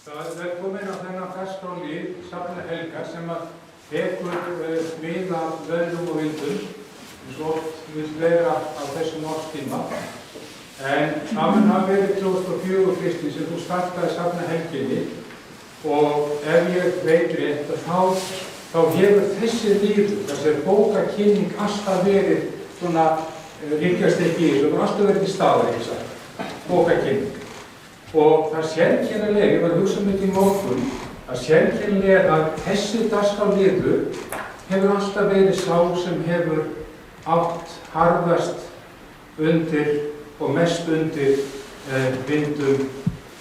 Það er komin á þennan dagskrárlið Safna helga sem að tekur mið af veðrum og vindum eins og oft vill vera á þessum árstíma. En það mun hafa verið 2004 Kristín sem þú startaði Safna helginni og ef ég veit rétt þá hefur þessi líður, þessi bókakynning alltaf verið svona líkast ekki í þessu, það var alltaf verið til staðar ekki sagt, bókakynning. Og það sérkennilega, ég var að hugsa um þetta í morgun, að sérkennilega að þessi dagskrárliður hefur alltaf verið sá sem hefur átt harðast undir og mest undir vindum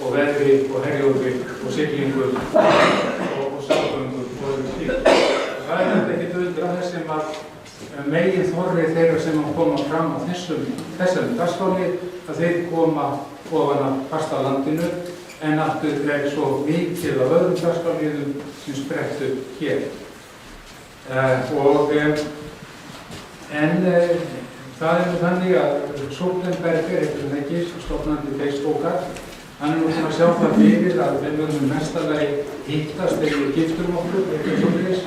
og veðri og Herjólfi og siglingum og samgöngum og öðru slíku. Það er ekkert undra þessum að megin þorri þeirra sem koma fram á þessum dagskrárlið að þeir koma ofan af fastalandinu en aftur er svo mikið af öðrum dagskrárliðum sem sprettu hér. Það er nú þannig að Sóldenberger, heitir hann ekki, stofnandi Facebookar, hann er nú svona að sjá það fyrir að við verðum mestarlega hittast þegar við giftum okkur, eitthvað svoleiðis.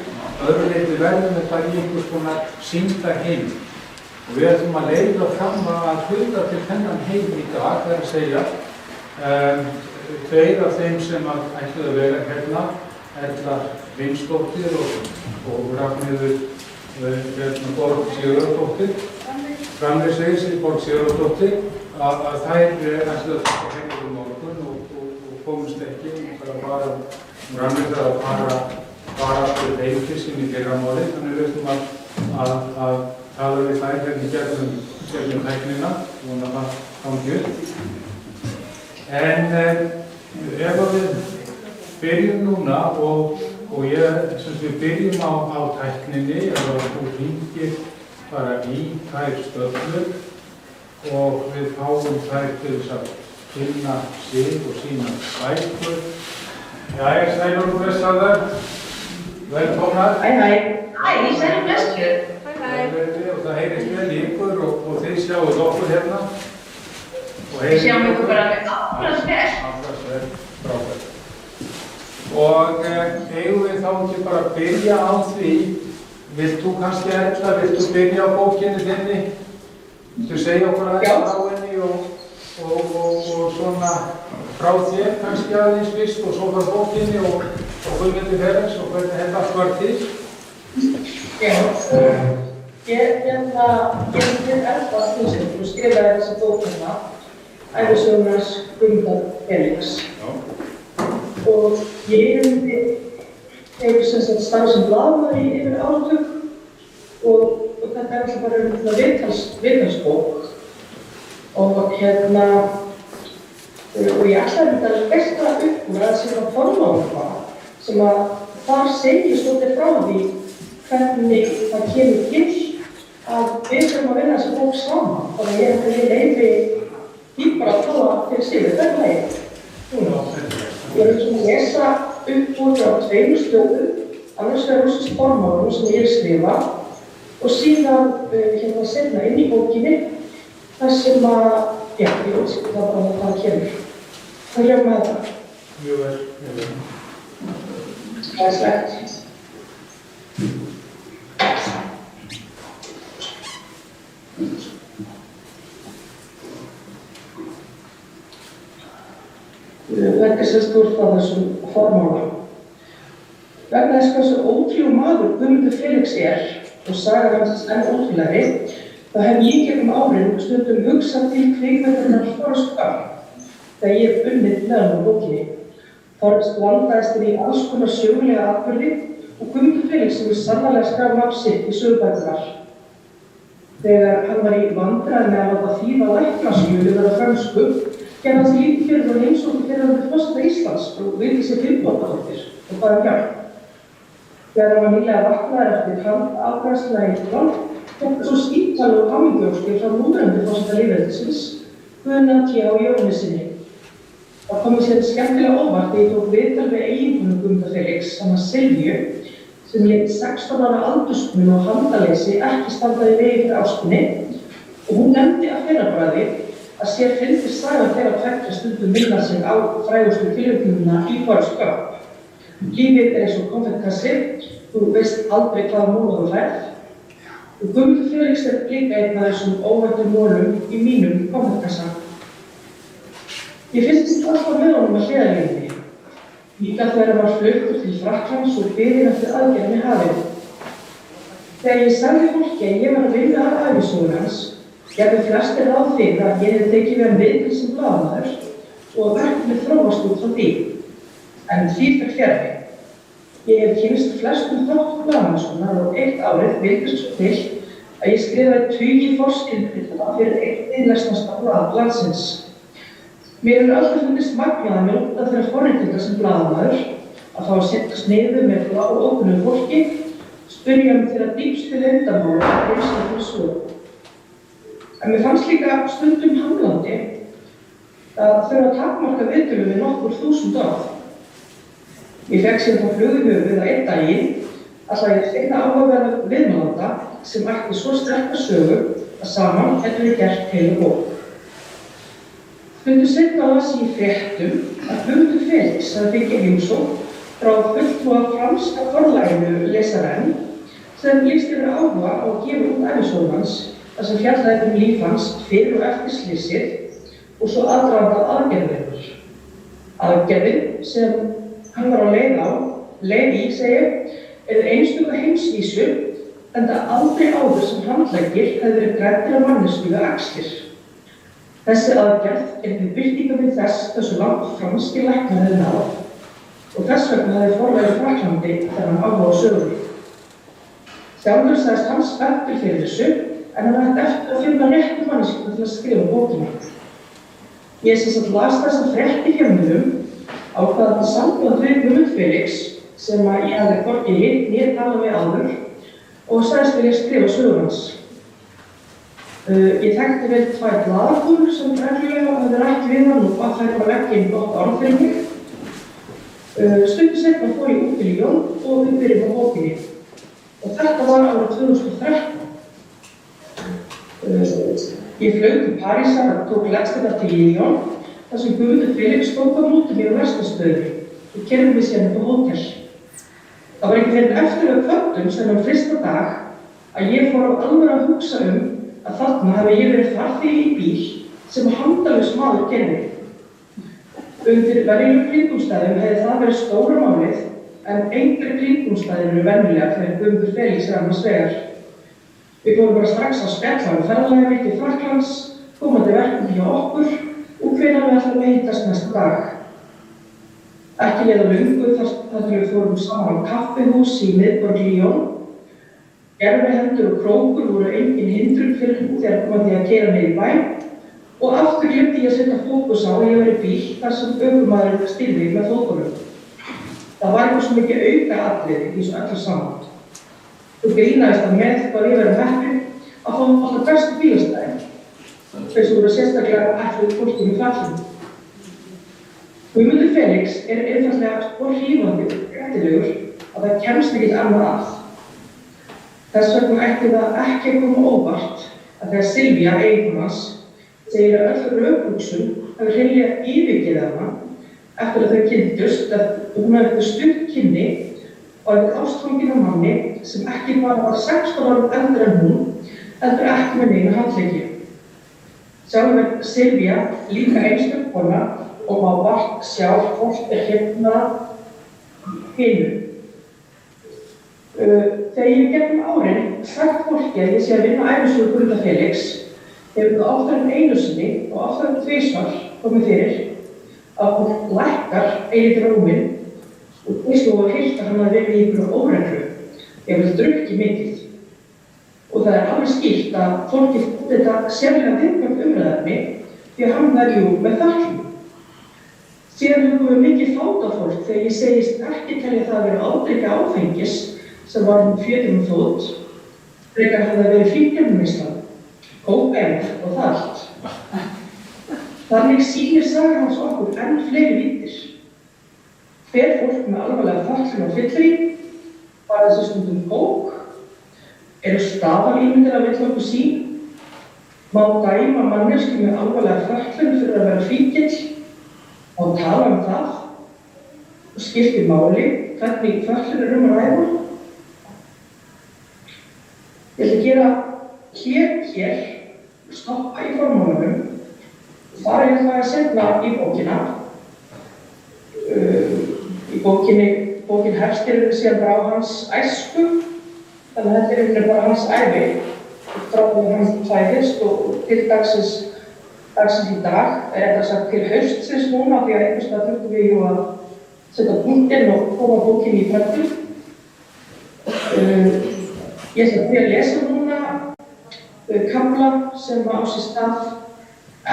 Öðru leyti verðum við bara í einhvers konar sýndarheim. Og við ætlum að leiða fram að hluta til þennan heim í dag, það er að segja, tveir af þeim sem ætluðu að vera hérna, Erla Vinsdóttir og Ragnheiður Borg Sigurðardóttir, Borg Sigurðardóttir, að þær ætluðu að taka heim morgun og komist ekki, bara Ragnheiður að fara aftur heimki sín í fyrramálið, þannig við ætlum að tala við þær hérna í gegnum tæknina, vona það gangi upp. En ef við byrjum núna og við byrjum á tækninni, ef þú hringir bara í þær stöflur og við fáum þær til þess að finna sig og sína bækur. Jæja, sæl og blessaðar, velkomnar. Hæ, sæl og blessaður. Og það heyrist vel í ykkur og þið sjáuð okkur hérna. Við sjáum ykkur bara með allra spes. Frábært. Og eigum við þá ekki bara að byrja á því, vilt þú kannski Erla, vilt þú byrja á bókinni þinni? Þú segja okkur aðeins frá henni og svona frá þér kannski aðeins fyrst og svo frá bókinni og Guðmundur Ferenc og hvernig þetta allt var til? Já, ég til Erla Vinsdóttir og skrifaði þessa bókina ævisögunars Guðmundar Ferenc. Og ég hefur starfað sem blaðamaður í yfir áratug og þetta er alltaf bara viðtalsbók. Og ég ætlaði að velta upp úr að síðan formála sem að þar segir svolítið frá því hvernig það kemur til að við þurfum að vinna þessa bók saman. Þannig að ég leyfi bara að tala fyrir sig við þetta leið. Ég vil svona lesa upp úr á tveimur stöðum, annars vegar úr formálanum sem ég skrifa og síðan seinna inn í bókinni þar sem að, já, ég útskipta það bara að það kemur. Það hjá með það. Mjög vel, mjög vel. Það er slegt. Vegna þess úr frá þessum formála. Vegna þess hversu ótrúlegur maður Guðmundur Ferenc og saga hans enn ótrúlegri, þá hef ég gegnum árin stundum hugsað til kvikmyndarinnar Forrest Gump þegar ég hef unnið með hann á bókinni. Forrest blandaðist inn í alls konar sögulega atburði og Guðmundur Ferenc hefur sannarlega skráð nafn sitt í sögubækurnar. Þegar hann var í vandræðum með að láta þýða læknasögu yfir á frönsku, gerði hann lítið fyrir og heimsókn fyrrverandi forseta Íslands og Vigdísi Finnbogadóttur og bað um hjálp. Þegar hann var nýlega vaknaður eftir handafgreiðsluna í Ísland, fékk svo skítalega og hamingjósku frá núverandi forseta lýðveldisins, Guðna T. Jóhannessyni. Það kom mér sér skemmtilega óvart þegar ég tók viðtal við eiginkonu Guðmundar Ferenc, hana Silju, sem lét 16 ára aldursmun og handaleysi ekki standa í vegi fyrir ástinni og hún nefndi að fyrrabragði að sér fyndist saga þeirra tveggja stundum minna sig á frægustu tilvitnunina í Forrest Gump. Lífið eins og konfettkassi, þú veist aldrei hvaða móla þú færð. Og Guðmundur Felix líka einn af þessum óvæntum mólum í mínum konfettkassa. Ég fylgdist alltaf með honum að hliðarlínunni. Líka þegar hann var fluttur til Frakklands og beðinn eftir aðgerðum í hafinu. Þegar ég sagði fólki að ég var að vinna af ævisögu hans, gerðu flestir ráð fyrir að ég hefði tekið við miðil sem blaðamaður og að verkefnið þróast út frá því. En því fer fjarri. Ég hef kynnst flestum þáttum blaðamennskunnar og eitt árið vildist svo til að ég skrifaði tugi forskriftritana fyrir eitt innlesnasta blað landsins. Mér hefur alltaf fundist magnað að njóta þeirra forréttinda sem blaðamaður að fá að setjast niður með blá og ókunnugu fólki, spyrja þeirra dýpstu leyndarmála og heimslega fyrir sögu. En mér fannst líka stundum hamlandi að þurfa að takmarka viðtölum við nokkur þúsund orð. Ég fekk sér þá flug í höfuð að einn daginn ætla ég að finna áhugaverða viðmælanda sem ætti svo sterka sögu að saman hefði við gert heila bók. Stundu seinna las ég í fréttum að Guðmundur Felix hafði fengið heimsókn frá fulltrúa franska forlaginu Lesarenn sem lýsti yfir áhuga á að gefa út ævisögu hans þar sem fjallaði líf hans fyrir og eftir slysið og svo aðdragandað aðgerðarinnar. Aðgerðin sem hann var á leið í, er einstaka heimsvísu enda aldrei áður sem handleggir hefði verið græddir af manneskju við axlir. Þessi aðgerð við birtingarmynd þess hversu langt franskir læknar hefði náð og þess vegna hefði forlagið Frakklandi þegar hann áhuga á sögunni. Sjálfur sagðist hann spenntur fyrir þessu en hann ætti eftir að finna réttu manneskju til að skrifa bókina. Ég sem sagt las þessa frétt í fjölmiðlum ákvað að samband við Guðmund Felix sem að ég hafði hvorki hitt né talað við áður og sagðist vilja skrifa sögu hans. Ég þekkti vel 2 blaðakonur sem reglulega hafði rætt við hann og að þær var ekki einn gott orð fyrir mig. Stundu seinna fór ég út til Lyon og við byrjum á bókinni. Og þetta var árið 2013. Ég flaug til Parísar og tók leggstæðar til Lyon þar sem Guðmundur Felix tók á móti mér á Vestastöðinni og keyrði mig síðan upp á hótel. Það var ekki fyrir eftir við kvöldum sem á fyrsta dag að ég fór á alveg að hugsa að þarna hafi ég verið farþegi í bíl sem handalaus maður gerði. Undir venjulegum kringumstæðum hefði það verið stóra málið en engri kringumstæðir eru venjulega þegar Guðmundur Felix annars vegar. Við fórum bara strax að spjalla ferðalagið mitt til Frakklands, komandi verkefni hjá okkur og hvenær við ætlum að hittast næsta dag. Ekki leið á löngu þar við fórum saman á kaffihús í miðborg Lyon. Gervihendur og krókur voru engin hindrun fyrir hún þegar kom að því að keyra niður í bæ og aftur gleymdi ég að setja fókus á að ég var í bíl þar sem ökumaðurinn stýrði með fótunum. Það var eitthvað svo mikið auka atriði í svo öllu saman. Þú grínaðist að með hvað ég verið heppin að fá alltaf bestu bílastæðin. Þess voru sérstaklega ætluð fólkinu í fallinu. Guðmundur Felix einfaldlega svo hrífandi og skemmtilegur að það kemst ekkert annað að. Þess vegna ætti það ekki að koma óvart að þegar Silvía, eiginkona hans, segir að öll rökbuxum hafi hreinlega yfirgefið hana eftir að þau kynntust að hún hafði stutt kynni og hafði ástfangin af manni sem ekki bara var 16 árum eldri en hún, heldur ekki með neina handleggi. Sjálf er Silvía líka einstök kona og má vart sjá hvort hérna hinu. Þegar ég gegnum árin sagt fólki að ég sé að vinna ævisögu Guðmundar Felix hefur það oftar en einu sinni og oftar en tvisvar komið fyrir að fólk lækkar eilítið rúminn og fyrst og heyrt að hann hafi verið í einhverju óreglu ef það drukkið mikið. Og það er alveg skýrt að fólki fótt þetta sérlega viðkvæmt umræðefni því að hann var jú með fötlun. Síðan höfum við mikið fátafólk þegar ég segist ekki telja það að vera ábyrga áfengis sem var fjötum fót, frekar hafði það verið fíkniefnaneysla, kókaín og það allt. Þannig sýnir saga hans okkur enn fleiri víddir. Hver fólk með alvarlega fötlun og fyllerí, var þessi stundum kók, eru staðalímyndir að vill okkur sín, Má dæma manneskju með alvarlega fötlun fyrir að vera fíkill og tala það og skiptir máli hvernig fötlun að ræða. Ég ætla að gera hér, stoppa í formálunum og fara ég að setna í bókina. Í bókin hefst síðan bara á hans æsku, þannig að þetta bara hans ævi frá því hann fæðist og til dagsins í dag, þetta sagt til haustsins núna því að einhvers veginn þurftum við að setja punktinn og koma bókinni í prentun. Ég ætla að byrja að lesa núna kafla sem á sér stað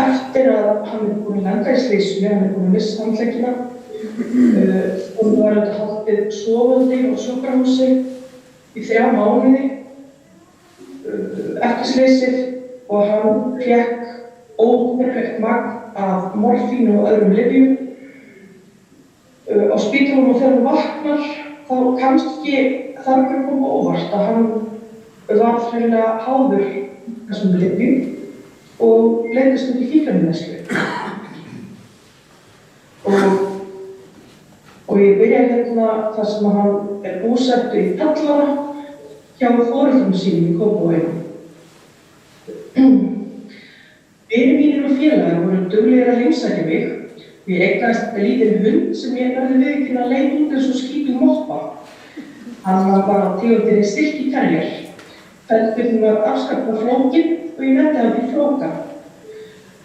eftir að hann búinn að lenda í slysinu, hann búinn að missa handleggina. Hún var haldið sofandi á sjúkrahúsi í 3 mánuði eftir slysið og hann fékk ótrúlegt magn af morfínu og öðrum lyfjum. Á spítalanum og þegar hann vaknar þá kannski þarf ekki að koma óvart að hann var hreinlega háður þessum lyfjum og leiddist út í fíkniefnaneyslu. Og ég byrja hérna þar sem hann búsettur í Tallara hjá foreldrum sínum í Kópavoginum. Vinir mínir og félagar voru duglegir að heimsækja mig og ég eignaðist lítinn hund sem ég verði viðurkenna að leit út eins og skítug moppa. Hann var bara tegundinni Silky Terrier. Feldbyrðin var afskaplega flókin og ég nefndi hann til Flóka.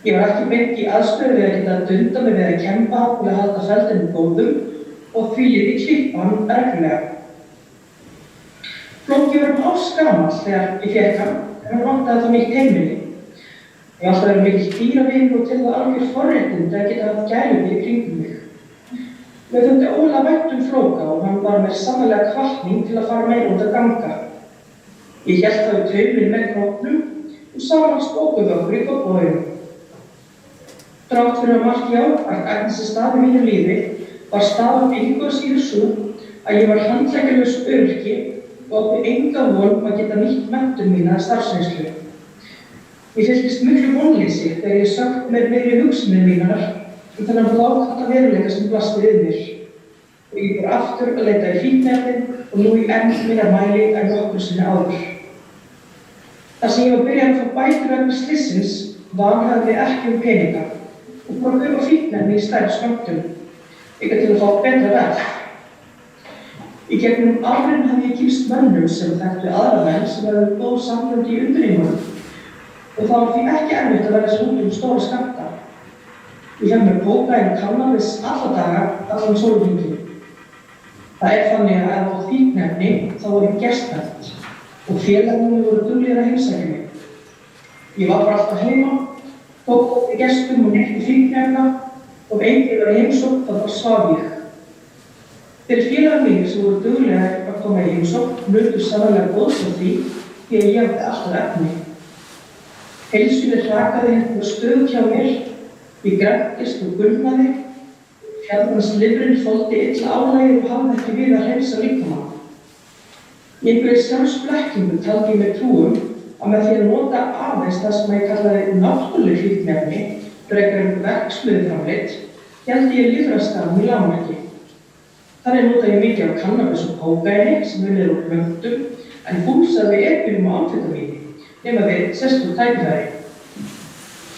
Ég var ekki beint í aðstöðu við að geta dunda mig við að kempa til að halda feldinum góðum og því ég klippa hann reglulega. Flóki var ásgamall þegar ég fékk hann, en hann vantaði það mitt heimili. Ég var alltaf verið mikill dýravinur og til það algjör forréttindi að geta haft gæludýr í kringum mig. Mér þótti ólega vænt Flóka og hann var mér sannarlega hvatning til að fara meira út að ganga. Ég hélt þá í tauminn með króknum og saman spókuðu okkur í Kópavoginum. Þrátt fyrir að margt jákvætt ætti sér stað í mínu lífi var staðan engu að síður sú að ég var handleggjarlaus öryrki og átti enga von að geta nýtt menntun mína að starfsreynslu. Ég fylltist miklu vonleysi þegar ég sökk með meiri hugsanir mínar þennan blákalda veruleika sem blasti við mér. Og ég fór aftur að leita í fíkniefnin og nú í enn meira mæli en nokkru sinni áður. Þar sem ég var byrjað að fá bætur vegna slysins vanhæfði ég ekki peninga og fór að kaupa fíkniefni í stærri skömmtum, eitthvað til að fá betra verð. Í gegnum árin hafði ég kynnst mönnum sem þekktu aðra menn sem hefðu góð samlönd í undirheimunum og það var því ekki erfitt að verða út stóra skammta. Ég hef mér kókaín og kannabis alla daga allan sólarhringinn. Það þannig að ef á fíkniefni þá var ég gesthæft og félagarnir voru duglegir að heimsækja mig. Ég var bara alltaf heima, tók gestum og neytti fíkniefna og enginn var í heimsókn þá bara svaf ég. Þeir félagar mínir sem voru duglegir að koma í heimsókn nutu sannarlega góðs af því að ég átti alltaf efni. Heilsunni hrakaði hérna stöðugt hjá mér, ég græddist og gulnaði, fjandans lifrin þoldi illa álagið og hafði ekki við að hreinsa líkamann. Í einhverri sjálfsblekkingu taldi ég mér trú að með því að nota aðeins það sem ég kallaði náttúruleg fíkniefni frekar verksmiðjuframleitt, héldi ég lifrarskaðann í lágmarki. Þannig nota ég mikið af kannabis og kókaíni sem unnið úr plöntum en fúlsaði epínum og amfetamíni nema við sérstök tækifæri.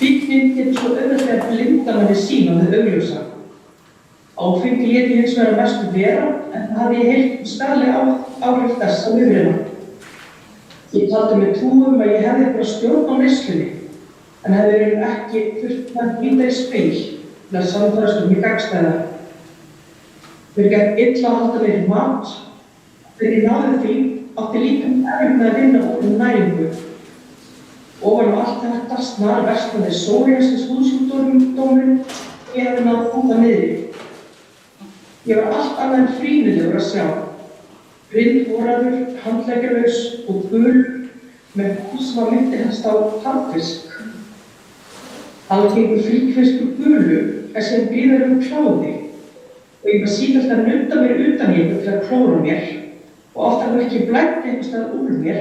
Fíknin getur svo auðvitað blinda manni sýn á hið augljósa. Áfengi lét ég hins vegar mestu vera en það hafði ég heyrt skaðleg áhrif þess á lifrina. Ég taldi mig trú að ég hefði bara stjórn á neyslunni en hefði ekki þurft að líta í speil til að sannfærast mig gagnstæða. Mér gekk illa að halda mér í mat þegar ég náði því átti líka erfitt með að vinna úr næringu. Ofan á allt þetta snarversnaði psoriasis húðsjúkdómurinn og ég hefði náð út að niðri. Ég var allt annað en fríðilegur að sjá. Grindhoraður, handleggjarlaus og gul með hús sem var myndi helst á harðfisk. Algengur fríkfiskur gulu er sem gríður kláði og ég var sífellt að nudda mér utan í einhvern til að klóra mér og oft hafði ekki blætt einhvers staðar úr mér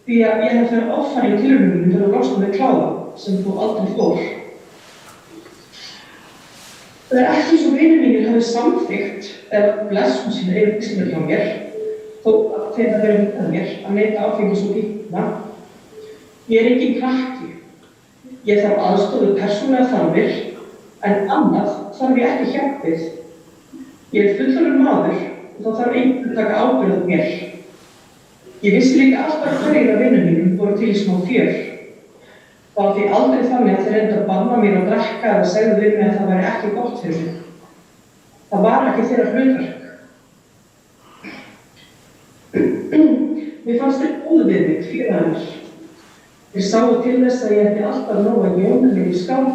því að ég hef fyrir offari í tilraunum til að losna með kláða. sem þó aldrei fór. Það er ekki svo vinir mínir hafi samþykkt eða blessun sína yfirlýsingar hjá mér, þó að þeir það verið með mér að neyta áfengis og fíkna. Ég er engin krakki. Ég þarf aðstoð við persónulegar þarfir, en annað þarf ég ekki hjálp við. Ég er fullorðinn maður og þá þarf einhver að taka ábyrgð á mér. Ég vissi líka alltaf hverjir af vinum mínum voru til í smá fjör. Það var því aldrei þannig að þeir reyndu að banna mér að drekka eða segðu við mig að það væri ekki gott fyrir mig. Það var ekki þeirra hlutverk. Mér fannst þeir góðu við mig, félagarnir. Þeir sáu til þess að ég ætti alltaf nóg að jóna mér í skáp,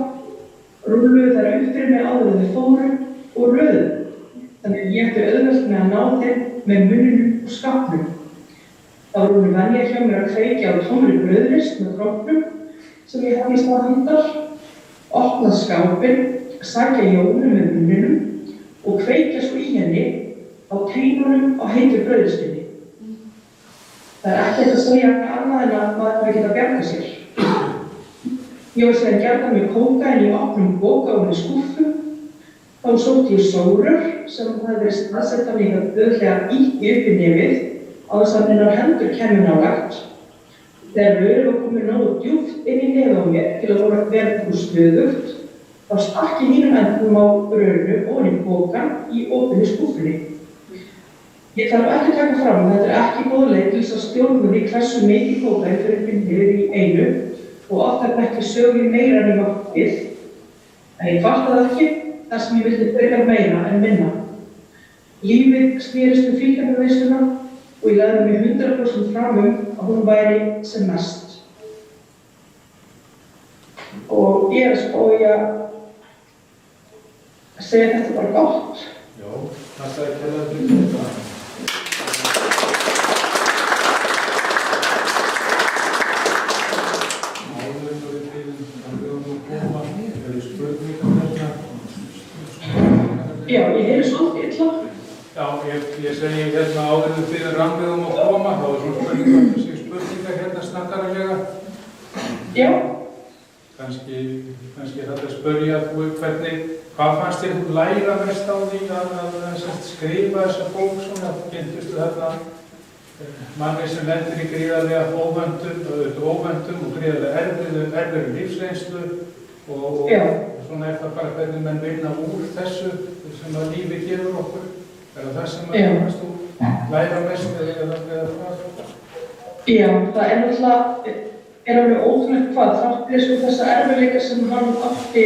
rúluðu þær upp fyrir mig áður en þeir fóru og röðu. Þannig að ég ætti auðvelt með að ná þeim með munninum og skápnum. Það var rúlu venja hjá mér að kveikja á tómri brauðrist með króknum sem ég hafði í stað handar, opna skápinn, sækja jónu með munninum og kveikja svo í henni á teinunum á heitu brauðristinni. Það er ekki að segja annað en að maður þarf ekki að bjarga sér. Ég var síðan gjarnan með kókaín í opnum boka og með skúffu. Þá sótti ég sórur sem hafði verið staðsettar í það auðvitað ýtti upp í nefið á þess að minnar hendur kemur nálægt. Þegar rörið var komið nógu djúpt inn í nefið á mér til að voru verður stöðugt, þá stakk ég mínum endum á rörinu ofan í bokan í opinni skúffunni. Ég þarf ekki að taka fram að þetta er ekki góð leið til þess að stjórna því hversu mikið kókaín fyrir bindið í einu og oft er ekki sögu meira en ég mátt við. En ég kvartaði ekki þar sem ég vildi frekar meira en minna. Lífið snerist fíkniefnaveisluna og ég lagði mig 100% fram að hún væri sem mest. Og ég er að spója að segja þetta bara gott. Já, það er ekki að þetta. Já, ég heyri svolítið illa. Já, ég segi hérna áður en þið rannbyggðum að koma, þá er svona spurningar hérna snakkaralega. Já. Kannski þetta að spyrja hvernig, hvað fannst þér þú læra mest á því að skrifa þessa bók svona? Kynntustu þarna manni sem lendir í gríðarlega óvöntum og gríðarlega erfiðri lífsreynslu og svona er það bara hvernig menn vinna úr þessu sem að lífið gefur okkur. Er það sem að fannst þú læra mest eða hvað? Já, það er náttúrulega alveg ótrúlegt hvað þrátt fyrir þessa erfiðleika sem hann átti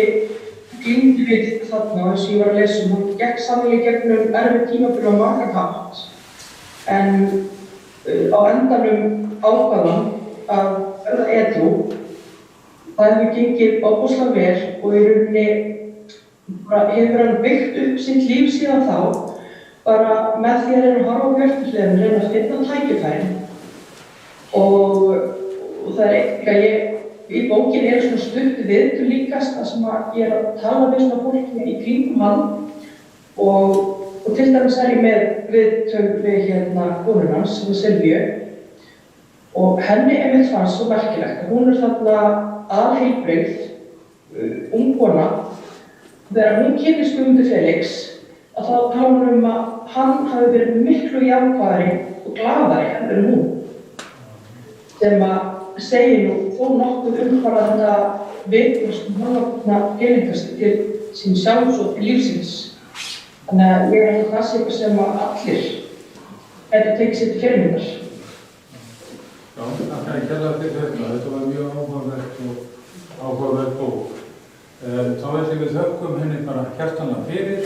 glímdi við þarna eins og ég var að lesa hann gekk sannlega gegnum erfið tímabil á margan hátt en á endanum ákvaðan að verða edrú. Það hefur gengið ofboðslega vel og í rauninni hefur hann byggt upp sitt líf síðan þá bara með því að reyna að horfa á björtuhliðina, reyna að finna tækifærin. Og það er eitthvað í bókinni er svona stutt viðtöl líkast þar sem ég er að tala við svona fólki í kringum hann og til dæmis er ég með viðtöl við hérna konuna hans sem er Silvíu og henni einmitt fannst svo merkilegt. Hún er þarna alheilbrigð, ung kona. Þegar hún kynnist Guðmundi Felix að þá tala hún að hann hafi verið miklu jákvæðari og glaðari en hún. Sem að segja nú þó nokkuð bara þetta viðbröðstum mannafna peningast til sín sjálfs og til lífsins. Þannig að ég er það sé eitthvað sem að allir hefði tekið sér til fyrirmyndar. Já, það er ekki alveg til þetta. Þetta var mjög áhugaverð og áhugaverð bók. Þá ætlum við þökkum henni bara hjartanlega fyrir